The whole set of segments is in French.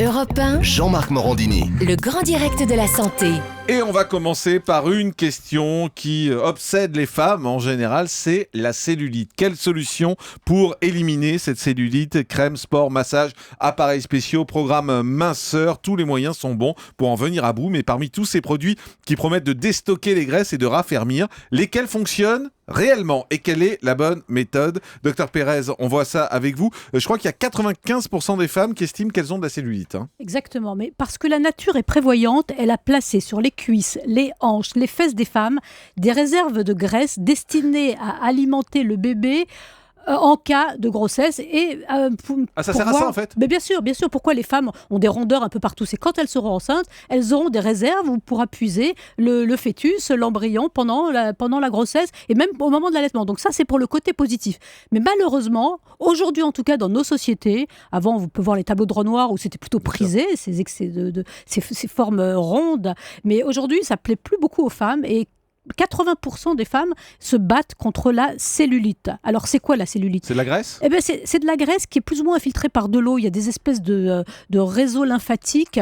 Europe 1, Jean-Marc Morandini. le grand direct de la santé. Et on va commencer par une question qui obsède les femmes en général, c'est la cellulite. Quelle solution pour éliminer cette cellulite? Crème, sport, massage, appareils spéciaux, programme minceur, tous les moyens sont bons pour en venir à bout. Mais parmi tous ces produits qui promettent de déstocker les graisses et de raffermir, lesquels fonctionnent réellement et quelle est la bonne méthode? Docteur Pérez, on voit ça avec vous. Je crois qu'il y a 95% des femmes qui estiment qu'elles ont de la cellulite. Exactement, mais parce que la nature est prévoyante, elle a placé sur les cuisses, les hanches, les fesses des femmes des réserves de graisse destinées à alimenter le bébé en cas de grossesse. Et Ça sert à ça en fait? Mais bien sûr. Pourquoi les femmes ont des rondeurs un peu partout? C'est quand elles seront enceintes, elles auront des réserves où pourra puiser le fœtus, l'embryon pendant la grossesse et même au moment de l'allaitement. Donc ça, c'est pour le côté positif. Mais malheureusement, aujourd'hui en tout cas dans nos sociétés, avant vous pouvez voir les tableaux de Renoir où c'était plutôt prisé, ces excès ces formes rondes. Mais aujourd'hui, ça plaît plus beaucoup aux femmes et 80% des femmes se battent contre la cellulite. Alors, c'est quoi la cellulite? C'est de la graisse? Eh bien, c'est de la graisse qui est plus ou moins infiltrée par de l'eau. Il y a des espèces de réseaux lymphatiques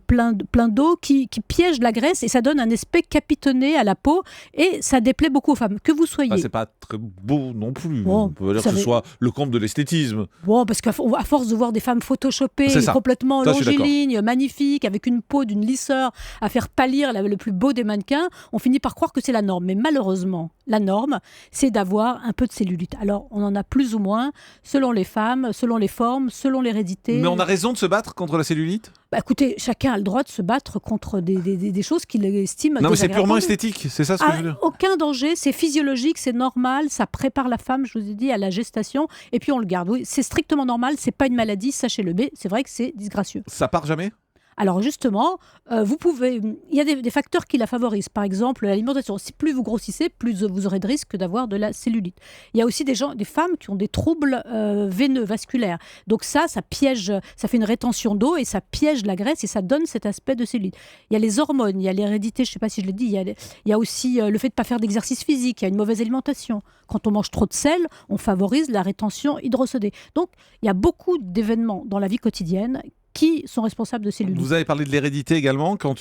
plein d'eau qui piègent la graisse et ça donne un aspect capitonné à la peau et ça déplaît beaucoup aux femmes. Que vous soyez... c'est pas très beau non plus. Bon, on peut dire que ce soit le comble de l'esthétisme. Bon, parce qu'à force de voir des femmes photoshopées, complètement longilignes, magnifiques, avec une peau d'une lisseur, à faire pâlir le plus beau des mannequins, on finit par croire que c'est la norme. Mais malheureusement, la norme, c'est d'avoir un peu de cellulite. Alors, on en a plus ou moins, selon les femmes, selon les formes, selon l'hérédité. Mais on a raison de se battre contre la cellulite? Écoutez, chacun a le droit de se battre contre des choses qu'il estime. Non, mais c'est purement esthétique, c'est ça ce que je veux dire. Aucun danger, c'est physiologique, c'est normal, ça prépare la femme, je vous ai dit, à la gestation, et puis on le garde. Oui, c'est strictement normal, c'est pas une maladie, sachez-le, mais c'est vrai que c'est disgracieux. Ça part jamais? Alors justement, il y a des facteurs qui la favorisent. Par exemple, l'alimentation. Si plus vous grossissez, plus vous aurez de risque d'avoir de la cellulite. Il y a aussi des femmes qui ont des troubles veineux, vasculaires. Donc ça piège, ça fait une rétention d'eau et ça piège la graisse et ça donne cet aspect de cellulite. Il y a les hormones, il y a l'hérédité, je ne sais pas si je l'ai dit, il y a aussi le fait de ne pas faire d'exercice physique, il y a une mauvaise alimentation. Quand on mange trop de sel, on favorise la rétention hydrosodée. Donc il y a beaucoup d'événements dans la vie quotidienne qui sont responsables de cellulite. Vous avez parlé de l'hérédité également. Quand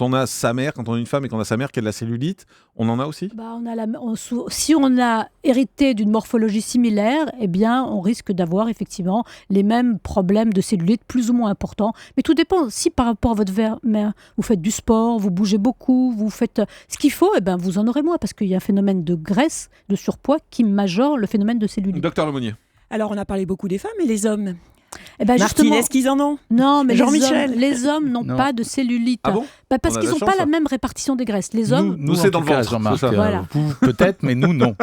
on a sa mère, quand on a une femme et qu'on a sa mère qui a de la cellulite, on en a aussi? Si on a hérité d'une morphologie similaire, eh bien, on risque d'avoir effectivement les mêmes problèmes de cellulite plus ou moins importants. Mais tout dépend. Si par rapport à votre mère, vous faites du sport, vous bougez beaucoup, vous faites ce qu'il faut, eh bien, vous en aurez moins parce qu'il y a un phénomène de graisse, de surpoids qui majore le phénomène de cellulite. Docteur Lemonnier. Alors, on a parlé beaucoup des femmes et les hommes. Martine, est-ce qu'ils en ont? Non, mais Jean-Michel. les hommes n'ont pas de cellulite. Ah bon? Parce qu'ils n'ont pas la même répartition des graisses. Les hommes, nous c'est dans le ventre. Jean-Marc, voilà. Vous peut-être, mais nous non.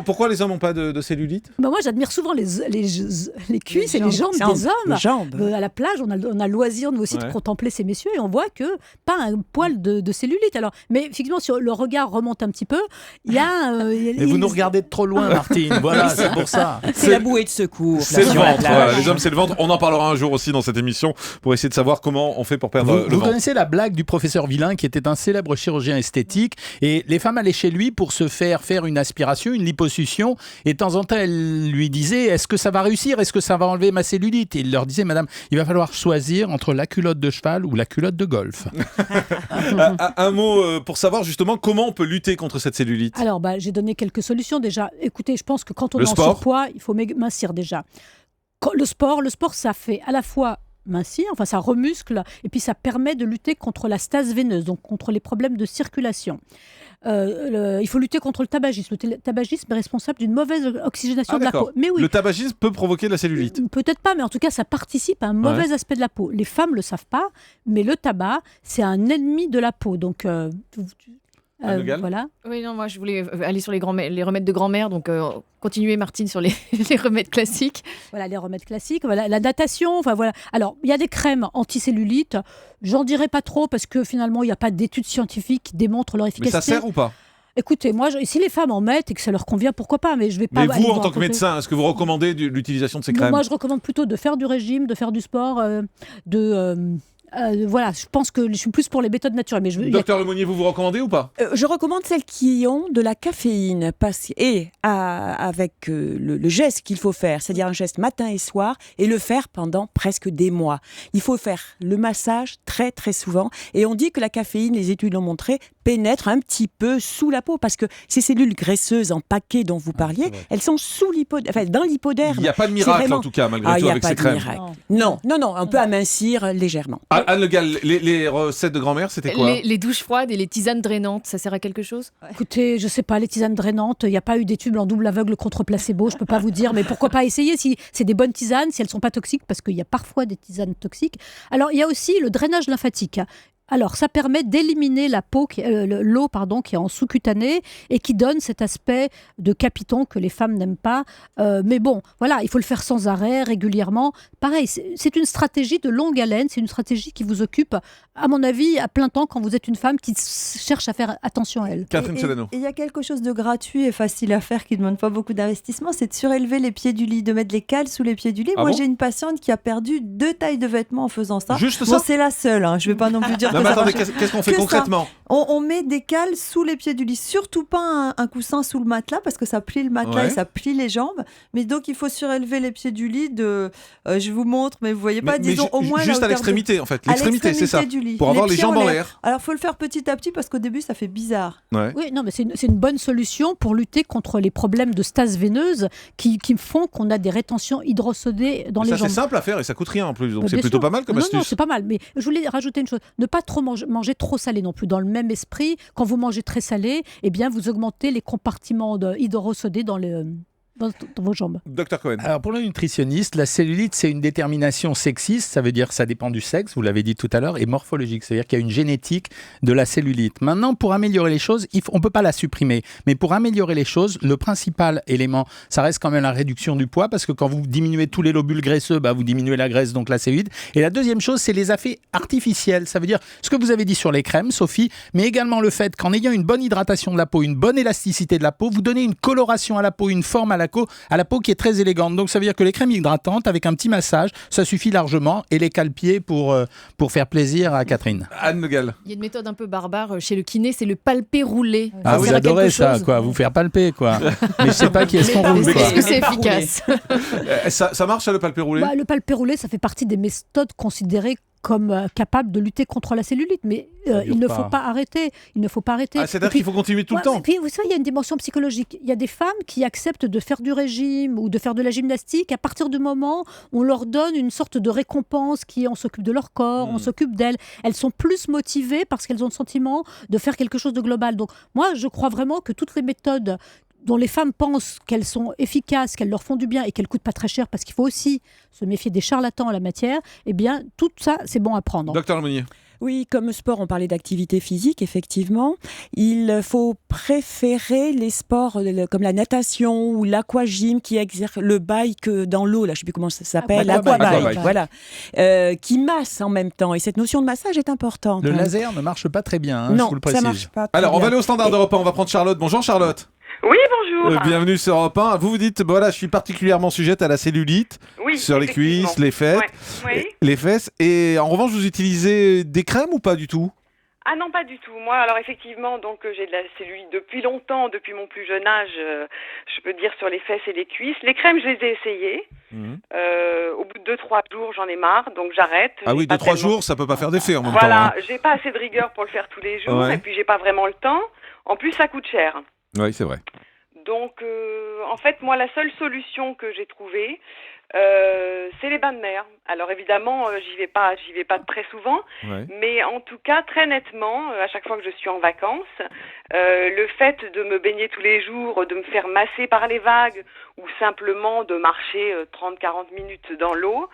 Pourquoi les hommes n'ont pas de cellulite? Moi, j'admire souvent les cuisses et les jambes des hommes. Les jambes. À la plage, on a le loisir, nous aussi, de contempler ces messieurs et on voit que pas un poil de cellulite. Alors, mais effectivement, si le regard remonte un petit peu, il y a... Mais vous nous regardez de trop loin, Martine. Voilà, c'est pour ça. C'est la bouée de secours. C'est le ventre. Voilà, les hommes, c'est le ventre. On en parlera un jour aussi dans cette émission pour essayer de savoir comment on fait pour perdre le ventre. Vous connaissez la blague du professeur Villain qui était un célèbre chirurgien esthétique et les femmes allaient chez lui pour se faire une aspiration, une liposuction et de temps en temps elle lui disait est-ce que ça va réussir, est-ce que ça va enlever ma cellulite? Et il leur disait madame, il va falloir choisir entre la culotte de cheval ou la culotte de golf. Un mot pour savoir justement comment on peut lutter contre cette cellulite. Alors j'ai donné quelques solutions déjà. Écoutez, je pense que quand on est en surpoids, il faut mincir déjà. Le sport, ça fait à la fois mincir, enfin ça remuscle, et puis ça permet de lutter contre la stase veineuse, donc contre les problèmes de circulation. Il faut lutter contre le tabagisme. Le tabagisme est responsable d'une mauvaise oxygénation de la peau. Mais oui. Le tabagisme peut provoquer de la cellulite? Peut-être pas, mais en tout cas, ça participe à un mauvais aspect de la peau. Les femmes ne le savent pas, mais le tabac, c'est un ennemi de la peau. Donc, voilà. Oui, non, moi je voulais aller sur les remèdes de grand-mère, donc continuer Martine sur les remèdes classiques. Voilà, les remèdes classiques, voilà, la natation, enfin voilà. Alors, il y a des crèmes anti-cellulite, j'en dirais pas trop parce que finalement, il n'y a pas d'études scientifiques qui démontrent leur efficacité. Mais ça sert ou pas? Écoutez, moi, si les femmes en mettent et que ça leur convient, pourquoi pas, mais je vais pas... Mais vous, en tant que médecin, est-ce que vous recommandez l'utilisation de ces crèmes? Moi, je recommande plutôt de faire du régime, de faire du sport, Voilà, je pense que je suis plus pour les méthodes naturelles. Mais Docteur Lemonnier, vous recommandez ou pas? Je recommande celles qui ont de la caféine avec le geste qu'il faut faire, c'est-à-dire un geste matin et soir, et le faire pendant presque des mois. Il faut faire le massage très très souvent, et on dit que la caféine, les études l'ont montré, pénètre un petit peu sous la peau, parce que ces cellules graisseuses en paquet dont vous parliez, elles sont dans l'hypoderme. Il n'y a pas de miracle en tout cas, malgré tout, avec ces crèmes. Non, on peut amincir légèrement. Anne Le Gall, les recettes de grand-mère, c'était quoi? Les douches froides et les tisanes drainantes, ça sert à quelque chose? Écoutez, je sais pas, les tisanes drainantes, il n'y a pas eu d'études en double aveugle contre placebo, je peux pas vous dire, mais pourquoi pas essayer si c'est des bonnes tisanes, si elles sont pas toxiques, parce qu'il y a parfois des tisanes toxiques. Alors, il y a aussi le drainage lymphatique. Alors, ça permet d'éliminer l'eau qui est en sous-cutanée et qui donne cet aspect de capiton que les femmes n'aiment pas. Mais bon, voilà, il faut le faire sans arrêt, régulièrement. Pareil, c'est une stratégie de longue haleine, c'est une stratégie qui vous occupe, à mon avis, à plein temps quand vous êtes une femme qui cherche à faire attention à elle. Catherine Solano. Et il y a quelque chose de gratuit et facile à faire qui ne demande pas beaucoup d'investissement, c'est de surélever les pieds du lit, de mettre les cales sous les pieds du lit. Moi, j'ai une patiente qui a perdu 2 tailles de vêtements en faisant ça. Juste ça? C'est la seule, je ne vais pas non plus dire non, que mais ça attendez, marche. qu'est-ce qu'on fait concrètement? On met des cales sous les pieds du lit, surtout pas un coussin sous le matelas parce que ça plie le matelas et ça plie les jambes. Mais donc il faut surélever les pieds du lit je vous montre, mais vous voyez pas, disons au moins juste à l'extrémité en fait. L'extrémité, c'est ça. Du lit. Pour avoir les jambes en l'air. Alors faut le faire petit à petit parce qu'au début ça fait bizarre. Ouais. Oui, non, mais c'est une bonne solution pour lutter contre les problèmes de stase veineuse qui font qu'on a des rétentions hydrosodées dans les jambes. Ça c'est simple à faire et ça coûte rien en plus, donc c'est Bien plutôt sûr. pas mal comme astuce. Non, c'est pas mal, mais je voulais rajouter une chose. Ne pas trop manger trop salé non plus. Dans le même esprit, quand vous mangez très salé, eh bien vous augmentez les compartiments hydrosodés dans vos jambes. Docteur Cohen. Alors pour le nutritionniste, la cellulite, c'est une détermination sexiste, ça veut dire que ça dépend du sexe, vous l'avez dit tout à l'heure, et morphologique, c'est-à-dire qu'il y a une génétique de la cellulite. Maintenant, pour améliorer les choses, on ne peut pas la supprimer, mais pour améliorer les choses, le principal élément, ça reste quand même la réduction du poids, parce que quand vous diminuez tous les lobules graisseux, vous diminuez la graisse, donc la cellulite. Et la deuxième chose, c'est les effets artificiels, ça veut dire ce que vous avez dit sur les crèmes, Sophie, mais également le fait qu'en ayant une bonne hydratation de la peau, une bonne élasticité de la peau, vous donnez une coloration à la peau, une forme à la peau qui est très élégante. Donc ça veut dire que les crèmes hydratantes avec un petit massage, ça suffit largement, et les cale-pieds pour faire plaisir à Catherine. Anne Le Gall. Il y a une méthode un peu barbare chez le kiné, c'est le palpé roulé. Ah oui, j'adorais ça, quoi, vous faire palper, quoi. Mais je sais pas qui est-ce qu'on roule, quoi. Est-ce que c'est efficace? Ça marche le palpé roulé? Le palpé roulé, ça fait partie des méthodes considérées comme capable de lutter contre la cellulite, mais il ne faut pas arrêter. C'est-à-dire qu'il faut continuer tout le temps. Et puis, vous savez, il y a une dimension psychologique. Il y a des femmes qui acceptent de faire du régime ou de faire de la gymnastique à partir du moment où on leur donne une sorte de récompense qui est on s'occupe de leur corps, on s'occupe d'elles. Elles sont plus motivées parce qu'elles ont le sentiment de faire quelque chose de global. Donc moi, je crois vraiment que toutes les méthodes dont les femmes pensent qu'elles sont efficaces, qu'elles leur font du bien et qu'elles ne coûtent pas très cher, parce qu'il faut aussi se méfier des charlatans en la matière, eh bien, tout ça, c'est bon à prendre. Docteur Lemonnier. Oui, comme sport, on parlait d'activité physique, effectivement. Il faut préférer les sports comme la natation ou l'aquagym qui exerce le bike dans l'eau, là, je ne sais plus comment ça s'appelle, l'aquabike, voilà, qui masse en même temps. Et cette notion de massage est importante. Le laser ne marche pas très bien, non, je vous le précise. Ça marche pas très Alors, on bien. va aller au standard d'Europe 1, on va prendre Charlotte. Bonjour Charlotte. Oui, bonjour. Bienvenue sur Europe 1. Vous dites, je suis particulièrement sujette à la cellulite, Oui, sur les cuisses, les fesses, les fesses. Et en revanche, vous utilisez des crèmes ou pas du tout? Ah non, pas du tout. Moi, alors effectivement, j'ai de la cellulite depuis longtemps, depuis mon plus jeune âge, je peux dire sur les fesses et les cuisses. Les crèmes, je les ai essayées. Au bout de 2-3 jours, j'en ai marre, donc j'arrête. Ah oui, 2-3 jours, ça peut pas faire d'effet en même temps. Voilà, j'ai pas assez de rigueur pour le faire tous les jours, et puis j'ai pas vraiment le temps. En plus, ça coûte cher. Oui, c'est vrai. Donc, en fait, moi, la seule solution que j'ai trouvée, c'est les bains de mer. Alors évidemment, j'y vais pas très souvent, mais en tout cas, très nettement, à chaque fois que je suis en vacances, le fait de me baigner tous les jours, de me faire masser par les vagues, ou simplement de marcher 30-40 minutes dans l'eau,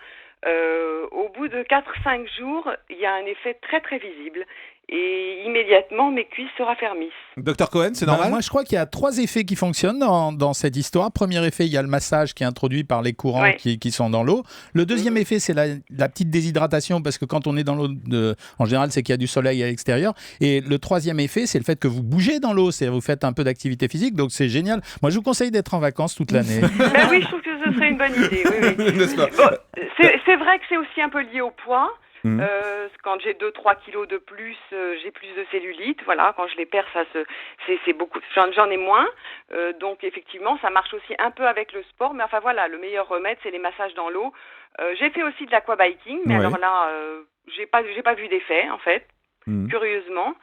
au bout de 4-5 jours, il y a un effet très très visible. Et immédiatement, mes cuisses se raffermissent. Docteur Cohen, c'est normal? Moi, je crois qu'il y a 3 effets qui fonctionnent dans cette histoire. Premier effet, il y a le massage qui est introduit par les courants qui sont dans l'eau. Le deuxième effet, c'est la petite déshydratation, parce que quand on est dans l'eau, en général, c'est qu'il y a du soleil à l'extérieur. Et le troisième effet, c'est le fait que vous bougez dans l'eau, c'est-à-dire vous faites un peu d'activité physique, donc c'est génial. Moi, je vous conseille d'être en vacances toute l'année. Oui, je trouve que ce serait une bonne idée. Oui. N'est-ce pas? Bon, c'est vrai que c'est aussi un peu lié au poids. Quand j'ai 2-3 kilos de plus, j'ai plus de cellulite. Voilà, quand je les perds, c'est beaucoup. J'en ai moins. Donc effectivement, ça marche aussi un peu avec le sport. Mais enfin voilà, le meilleur remède, c'est les massages dans l'eau. J'ai fait aussi de l'aquabiking, mais alors là, j'ai pas vu d'effet en fait. Curieusement.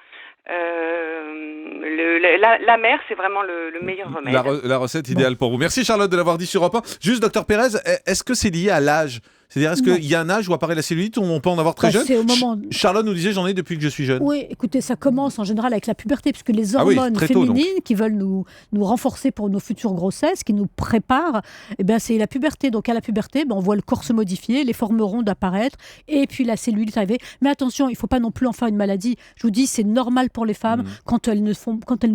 La mer, c'est vraiment le meilleur remède. La recette idéale pour vous. Merci Charlotte de l'avoir dit sur Europe 1. Juste, docteur Pérez, est-ce que c'est lié à l'âge ? C'est-à-dire, est-ce qu'il y a un âge où apparaît la cellulite, où on peut en avoir très jeune ? C'est au moment... Charlotte nous disait, j'en ai depuis que je suis jeune. Oui, écoutez, ça commence en général avec la puberté, puisque les hormones féminines qui veulent nous renforcer pour nos futures grossesses, qui nous préparent, eh bien, c'est la puberté. Donc à la puberté, on voit le corps se modifier, les formes rondes apparaître, et puis la cellulite arriver. Mais attention, il ne faut pas non plus en faire une maladie. Je vous dis, c'est normal pour les femmes. Quand elles ne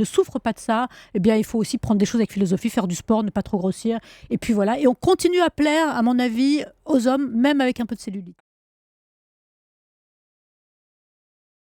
souffrent pas de ça, eh bien, il faut aussi prendre des choses avec philosophie, faire du sport, ne pas trop grossir. Et puis voilà. Et on continue à plaire, à mon avis, aux hommes, même avec un peu de cellulite.